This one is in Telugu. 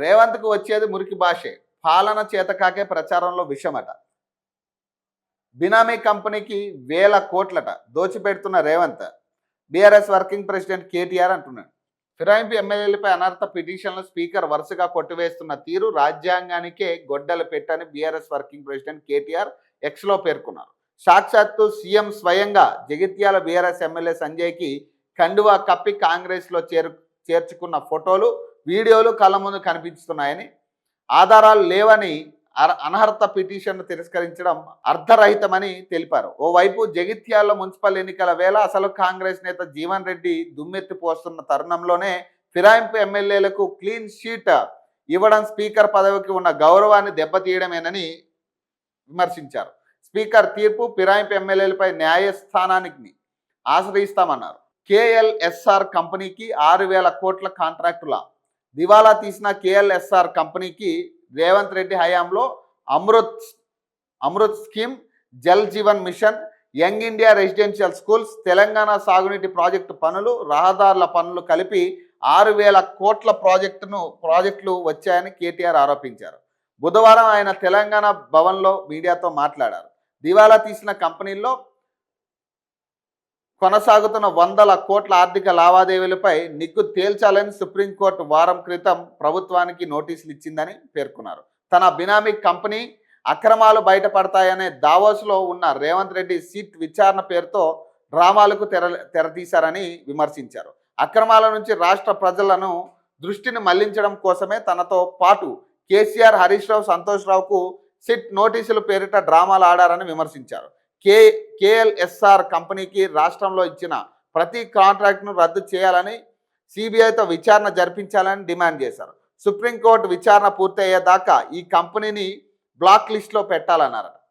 రేవంత్కు వచ్చేది మురికి భాషే, పాలన చేతకాకే ప్రచారంలో విషమట. బినామీ కంపెనీకి వేల కోట్లట దోచిపెడుతున్న Revanth. BRS working president KTR అంటున్నాడు. ఫిరాయింపు ఎమ్మెల్యేలపై అనర్హత పిటిషన్లు స్పీకర్ వరుసగా కొట్టివేస్తున్న తీరు రాజ్యాంగానికే గొడ్డలు పెట్టని బీఆర్ఎస్ వర్కింగ్ ప్రెసిడెంట్ కేటీఆర్ ఎక్స్లో పేర్కొన్నారు. సాక్షాత్తు సీఎం స్వయంగా జగిత్యాల బీఆర్ఎస్ ఎమ్మెల్యే సంజయ్కి కండువా కప్పి కాంగ్రెస్లో చేర్చుకున్న ఫోటోలు, వీడియోలు కళ్ళ ముందు కనిపిస్తున్నాయని, ఆధారాలు లేవని అనర్హత పిటిషన్ను తిరస్కరించడం అర్ధరహితమని తెలిపారు. ఓవైపు జగిత్యాల మున్సిపల్ ఎన్నికల వేళ అసలు కాంగ్రెస్ నేత జీవన్ రెడ్డి దుమ్మెత్తిపోస్తున్న తరుణంలోనే ఫిరాయింపు ఎమ్మెల్యేలకు క్లీన్ షీట్ ఇవ్వడం స్పీకర్ పదవికి ఉన్న గౌరవాన్ని దెబ్బతీయడమేనని విమర్శించారు. స్పీకర్ తీర్పు ఫిరాయింపు ఎమ్మెల్యేలపై న్యాయస్థానానికి ఆశ్రయిస్తామన్నారు. కేఎల్ఎస్ఆర్ కంపెనీకి 6,000 కోట్ల కాంట్రాక్టుల దివాలా తీసిన కేఎల్ఎస్ఆర్ కంపెనీకి రేవంత్ రెడ్డి హయాంలో Amrut scheme, Jal Jeevan mission, young India residential schools, Telangana సాగునీటి ప్రాజెక్టు పనులు, రహదారుల పనులు కలిపి 6,000 కోట్ల ప్రాజెక్టులు వచ్చాయని కేటీఆర్ ఆరోపించారు. బుధవారం ఆయన తెలంగాణ భవన్లో మీడియాతో మాట్లాడారు. దివాలా తీసిన కంపెనీల్లో కొనసాగుతున్న 100 కోట్ల ఆర్థిక లావాదేవీలపై నిగ్గు తేల్చాలని సుప్రీంకోర్టు వారం క్రితం ప్రభుత్వానికి నోటీసులు ఇచ్చిందని పేర్కొన్నారు. తన బినామీ కంపెనీ అక్రమాలు బయటపడతాయనే దావోస్లో ఉన్న రేవంత్ రెడ్డి సిట్ విచారణ పేరుతో డ్రామాలకు తెరతీశారని విమర్శించారు. అక్రమాల నుంచి రాష్ట్ర ప్రజలను దృష్టిని మళ్లించడం కోసమే తనతో పాటు కేసీఆర్, హరీష్ రావు, సంతోష్ రావుకు సిట్ నోటీసుల పేరిట డ్రామాలు ఆడారని విమర్శించారు. కేఎల్ఎస్ఆర్ కంపెనీకి రాష్ట్రంలో ఇచ్చిన ప్రతి కాంట్రాక్ట్ను రద్దు చేయాలని, సిబిఐతో విచారణ జరిపించాలని డిమాండ్ చేశారు. సుప్రీంకోర్టు విచారణ పూర్తయ్యేదాకా ఈ కంపెనీని బ్లాక్ లిస్ట్లో పెట్టాలన్నారు.